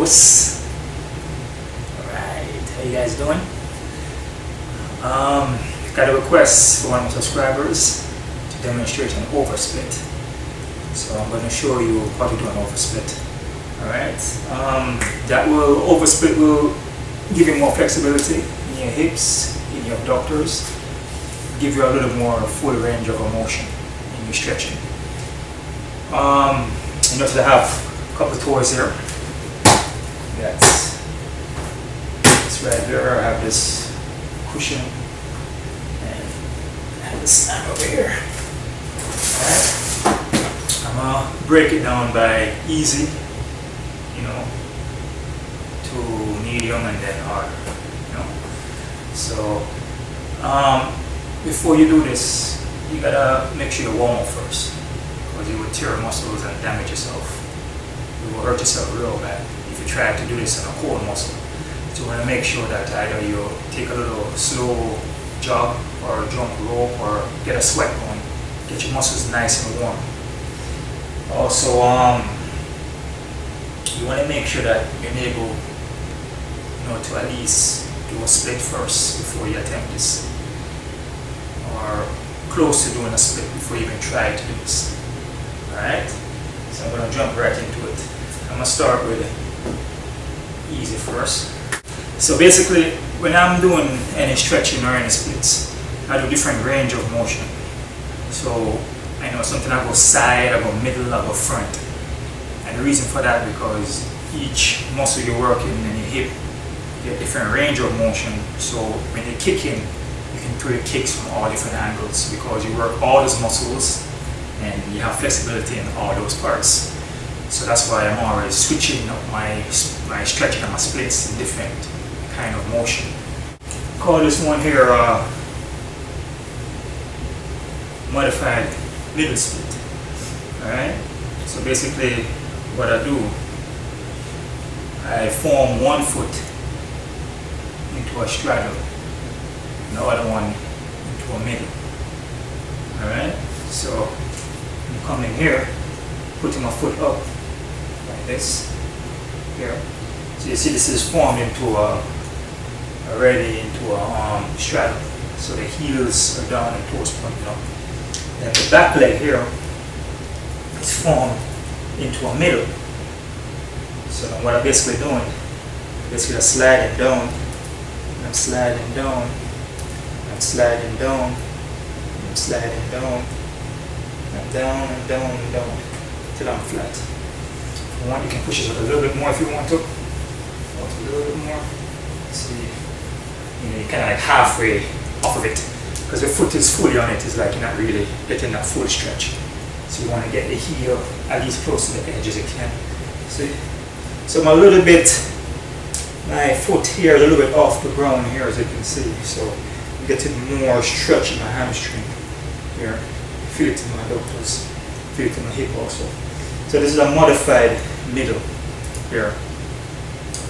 house. Alright, how you guys doing? Got a request from one of my subscribers to demonstrate an oversplit. So I'm going to show you how to do an oversplit. Alright, that oversplit will give you more flexibility in your hips, in your abductors, give you a little more full range of motion in your stretching. You notice I have a couple of toys here. That's right there. I have this cushion and I have this stand over here. Alright, I'm gonna break it down by easy, you know, to medium and then hard, you know. So before you do this, you gotta make sure you warm up first, because you will tear muscles and damage yourself. You will hurt yourself real bad if you try to do this on a core muscle. So you want to make sure that either you take a little slow jog or jump rope or get a sweat going, get your muscles nice and warm. Also, you want to make sure that you're able, you know, to at least do a split first before you attempt this, or close to doing a split before you even try to do this. Alright, so I'm going to jump right into it. I'm going to start with easy first. So basically, when I'm doing any stretching or any splits, I do different range of motion. So I know something I go side, I go middle, I go front. And the reason for that, because each muscle you're working in your hip, you get different range of motion. So when you're kicking, you can throw your kicks from all different angles, because you work all those muscles and you have flexibility in all those parts. So that's why I'm always switching up my stretching and my splits in different kind of motion. Call this one here modified middle split. Alright? So basically what I do, I form one foot into a straddle, and the other one into a middle. Alright? So I'm coming here, putting my foot up like this here. So you see this is formed into already into a straddle. So the heels are down and toes pointing up. And the back leg here is formed into a middle. So what I'm basically doing, basically sliding down, I'm sliding down, I'm sliding down, I'm sliding down, and down and down and down till I'm flat. If you want, you can push it a little bit more if you want to. A little bit more. See, you know, you're kind of like halfway off of it, because the foot is fully on it. It's like you're not really getting that full stretch. So you want to get the heel at least close to the edge as you can. See? So I'm a little bit, my foot here a little bit off the ground here, as you can see. So I'm getting more stretch in my hamstring here. Feel it in my abductors, feel it in my hip also. So this is a modified middle here.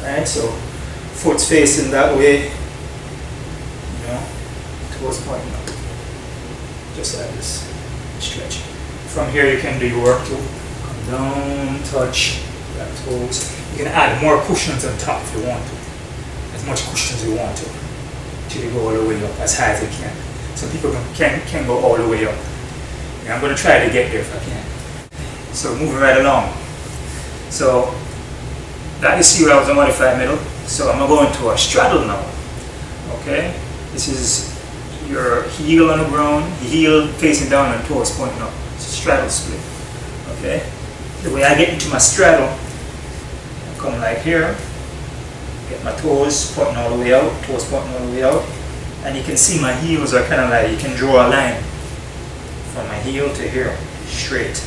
Alright, so foot's facing that way, you know, toes pointing up, just like this, stretch. From here you can do your work too. Come down, touch, grab toes. You can add more cushions on top if you want to, as much cushions you want to, till you go all the way up, as high as you can. Some people can go all the way up. And I'm going to try to get there if I can. So moving right along. So that is here, I was a modified middle. So I'm going to go into a straddle now. Okay? This is your heel on the ground, heel facing down and toes pointing up. It's a straddle split. Okay? The way I get into my straddle, I come like here, get my toes pointing all the way out, toes pointing all the way out. And you can see my heels are kind of like, you can draw a line from my heel to here, straight.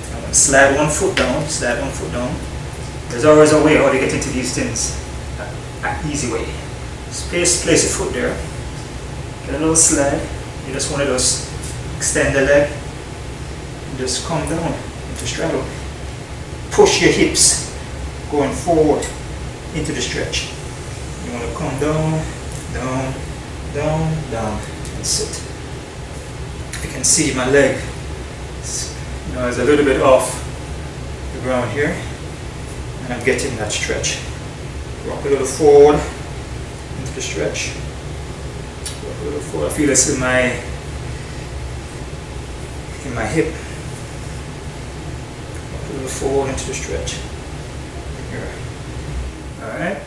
I'm going to slide one foot down, slide one foot down. There's always a way how to get into these things, an easy way. Place your foot there, get a little slide. You just want to just extend the leg, and just come down into straddle. Push your hips going forward into the stretch. You want to come down, down, down, down, and sit. You can see my leg, you know, is a little bit off the ground here. and getting that stretch. Rock a little forward into the stretch. Rock a little forward. I feel this in my hip. Rock a little forward into the stretch. Here. Alright.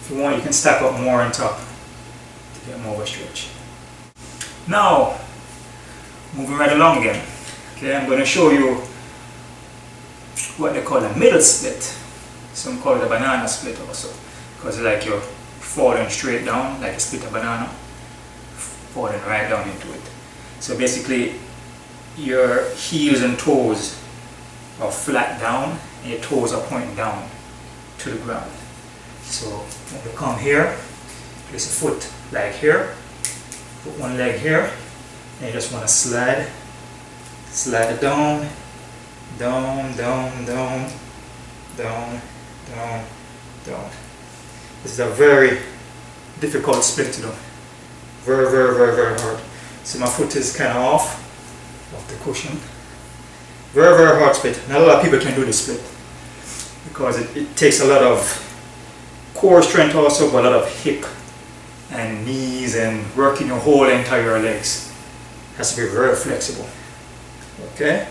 If you want, you can stack up more on top to get more of a stretch. Now, moving right along again. Okay, I'm going to show you what they call a middle split. Some call it a banana split also, because it's like you're falling straight down, like you split a banana, falling right down into it. So basically, your heels and toes are flat down, and your toes are pointing down to the ground. So when we come here, place a foot like here, put one leg here, and you just want to slide it down, down, down, down, down, down, down. This is a very difficult split to do. Very, very, very, very hard. So my foot is kind of off the cushion. Very, very hard split. Not a lot of people can do this split because it takes a lot of core strength also, but a lot of hip and knees and working your whole entire legs. Has to be very flexible. Okay?